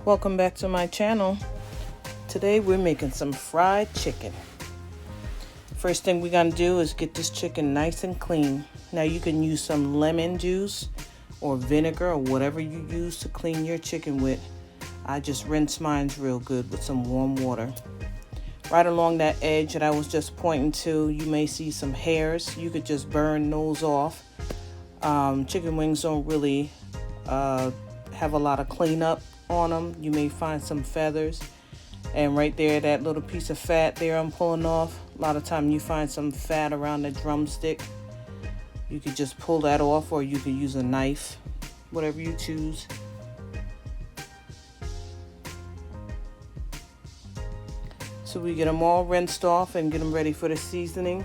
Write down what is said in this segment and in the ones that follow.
Welcome back to my channel. Today we're making some fried chicken. First thing we're gonna do is get this chicken nice and clean. Now you can use some lemon juice or vinegar or whatever you use to clean your chicken with. I just rinse mine real good with some warm water. Right along that edge that I was just pointing to, you may see some hairs. You could just burn those off. Chicken wings don't really have a lot of cleanup on them. You may find some feathers, and right there, that little piece of fat there I'm pulling off, a lot of time you find some fat around the drumstick. You could just pull that off, or you could use a knife, whatever you choose. So we get them all rinsed off and get them ready for the seasoning.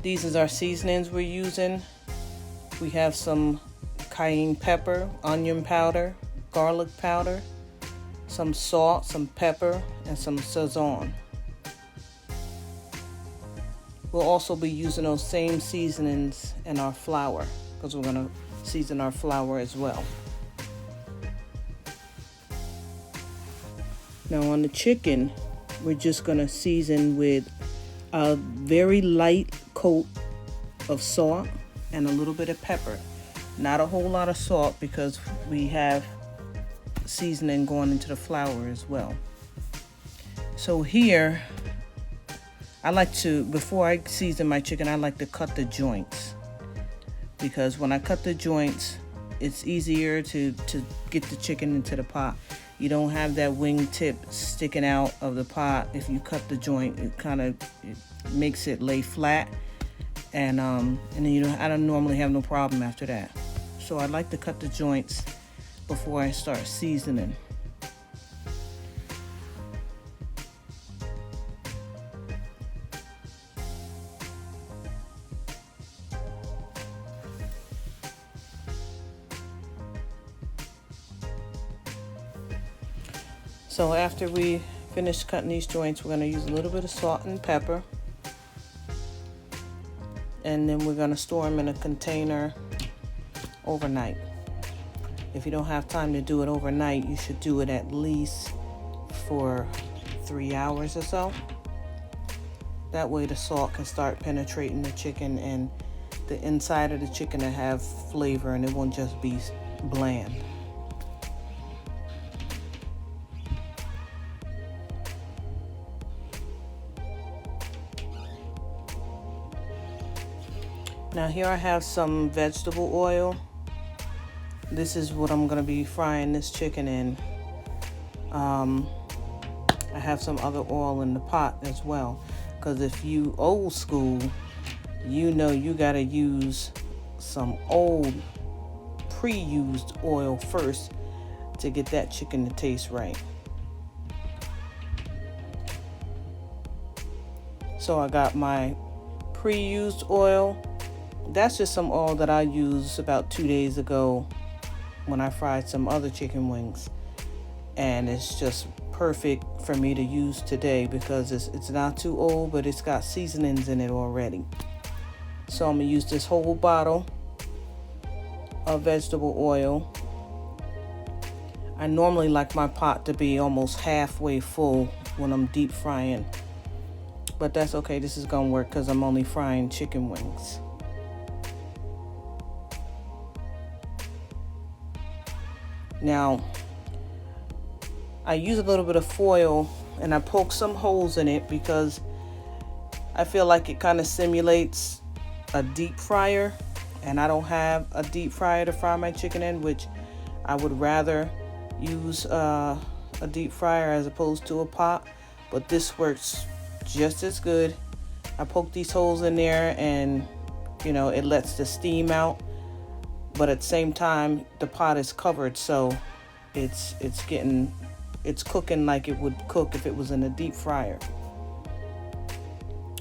These is our seasonings we're using. We have some cayenne pepper, onion powder, garlic powder, some salt, some pepper, and some Sazon. We'll also be using those same seasonings in our flour, because we're going to season our flour as well. Now on the chicken, we're just going to season with a very light coat of salt and a little bit of pepper. Not a whole lot of salt because we have seasoning going into the flour as well. So here, I like to, before I season my chicken, I like to cut the joints. Because when I cut the joints, it's easier to get the chicken into the pot. You don't have that wing tip sticking out of the pot. If you cut the joint, it makes it lay flat. And then I don't normally have no problem after that. So I like to cut the joints before I start seasoning. So after we finish cutting these joints, we're going to use a little bit of salt and pepper. And then we're going to store them in a container overnight. If you don't have time to do it overnight, you should do it at least for 3 hours or so. That way the salt can start penetrating the chicken and the inside of the chicken will have flavor and it won't just be bland. Now here I have some vegetable oil. This is what I'm gonna be frying this chicken in. I have some other oil in the pot as well, because if you old school, you know you gotta use some old pre-used oil first to get that chicken to taste right. So I got my pre-used oil. That's just some oil that I used about 2 days ago when I fried some other chicken wings. And it's just perfect for me to use today because it's not too old, but it's got seasonings in it already. So I'm going to use this whole bottle of vegetable oil. I normally like my pot to be almost halfway full when I'm deep frying. But that's okay. This is going to work because I'm only frying chicken wings. Now, I use a little bit of foil and I poke some holes in it because I feel like it kind of simulates a deep fryer, and I don't have a deep fryer to fry my chicken in, which I would rather use a deep fryer as opposed to a pot, but this works just as good. I poke these holes in there and it lets the steam out. But at the same time, the pot is covered, so it's cooking like it would cook if it was in a deep fryer.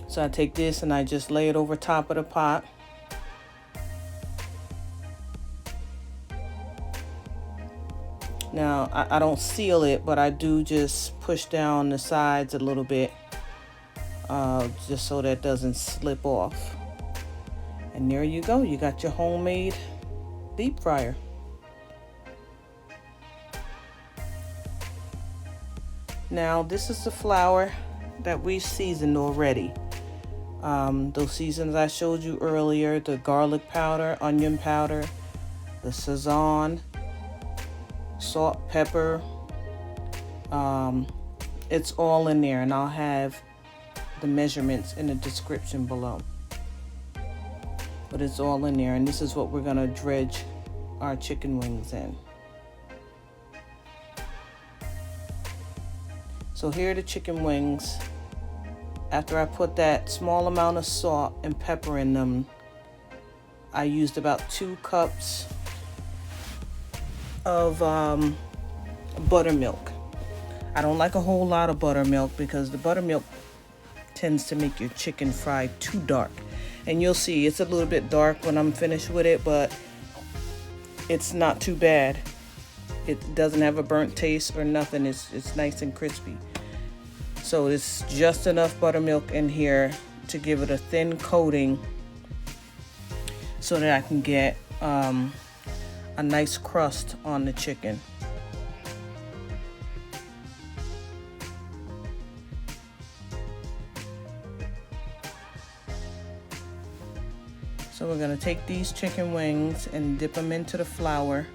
So I take this and I just lay it over top of the pot. Now, I don't seal it, but I do just push down the sides a little bit, just so that it doesn't slip off. And there you go. You got your homemade deep fryer. Now this is the flour that we seasoned already. Those seasons I showed you earlier, the garlic powder, onion powder, the Sazon, salt, pepper, it's all in there, and I'll have the measurements in the description below. But it's all in there, and this is what we're gonna dredge our chicken wings in. So here are the chicken wings. After I put that small amount of salt and pepper in them, I used about 2 cups of buttermilk. I don't like a whole lot of buttermilk because the buttermilk tends to make your chicken fry too dark. And you'll see it's a little bit dark when I'm finished with it, but it's not too bad. It doesn't have a burnt taste or nothing. It's nice and crispy. So it's just enough buttermilk in here to give it a thin coating so that I can get a nice crust on the chicken. So we're gonna take these chicken wings and dip them into the flour.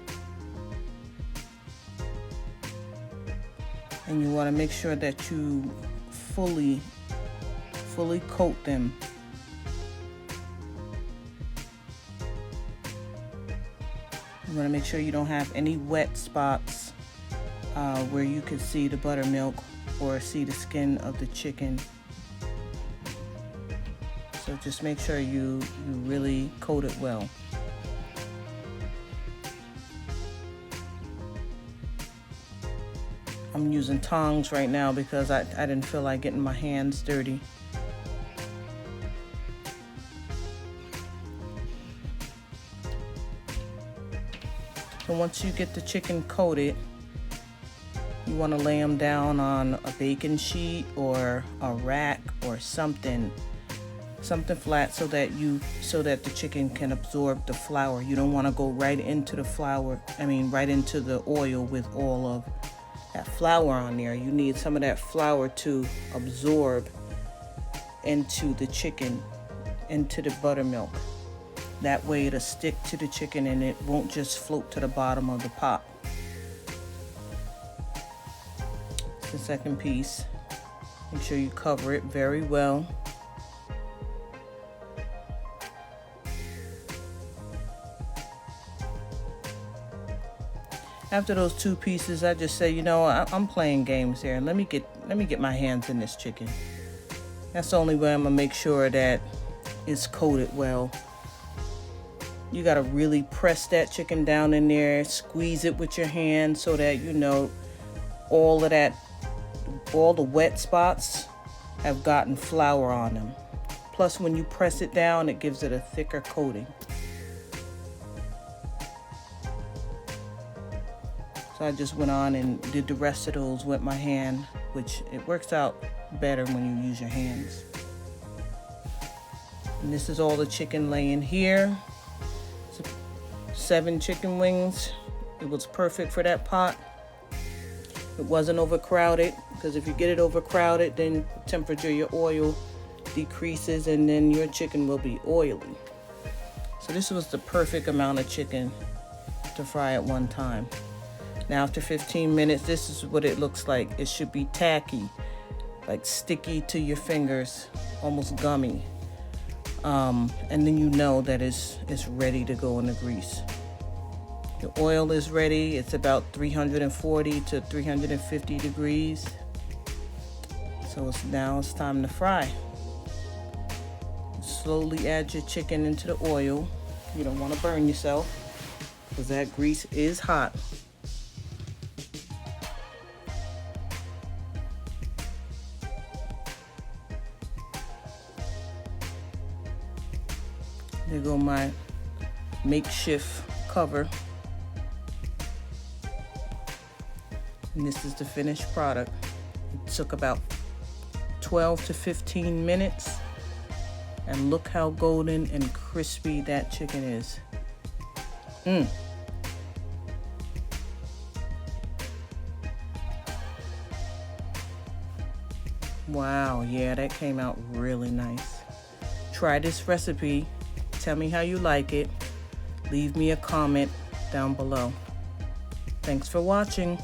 And you wanna make sure that you fully coat them. You wanna make sure you don't have any wet spots where you could see the buttermilk or see the skin of the chicken. So just make sure you really coat it well. I'm using tongs right now because I didn't feel like getting my hands dirty. So once you get the chicken coated, you want to lay them down on a baking sheet or a rack or something flat so that the chicken can absorb the flour. You don't want to go right into the right into the oil with all of that flour on there. You need some of that flour to absorb into the chicken, into the buttermilk. That way it'll stick to the chicken and it won't just float to the bottom of the pot. The second piece, make sure you cover it very well. After those 2 pieces, I just say, you know, I'm playing games here. Let me get my hands in this chicken. That's the only way I'm gonna make sure that it's coated well. You gotta really press that chicken down in there, squeeze it with your hand so that you know all the wet spots have gotten flour on them. Plus, when you press it down, it gives it a thicker coating. So I just went on and did the rest of those with my hand, which it works out better when you use your hands. And this is all the chicken laying here. 7 chicken wings. It was perfect for that pot. It wasn't overcrowded, because if you get it overcrowded, then the temperature of your oil decreases and then your chicken will be oily. So this was the perfect amount of chicken to fry at one time. Now after 15 minutes, this is what it looks like. It should be tacky, like sticky to your fingers, almost gummy. And then you know that it's ready to go in the grease. The oil is ready. It's about 340 to 350 degrees. So now it's time to fry. Slowly add your chicken into the oil. You don't want to burn yourself because that grease is hot. There go my makeshift cover. And this is the finished product. It took about 12 to 15 minutes. And look how golden and crispy that chicken is. Wow, yeah, that came out really nice. Try this recipe. Tell me how you like it. Leave me a comment down below. Thanks for watching.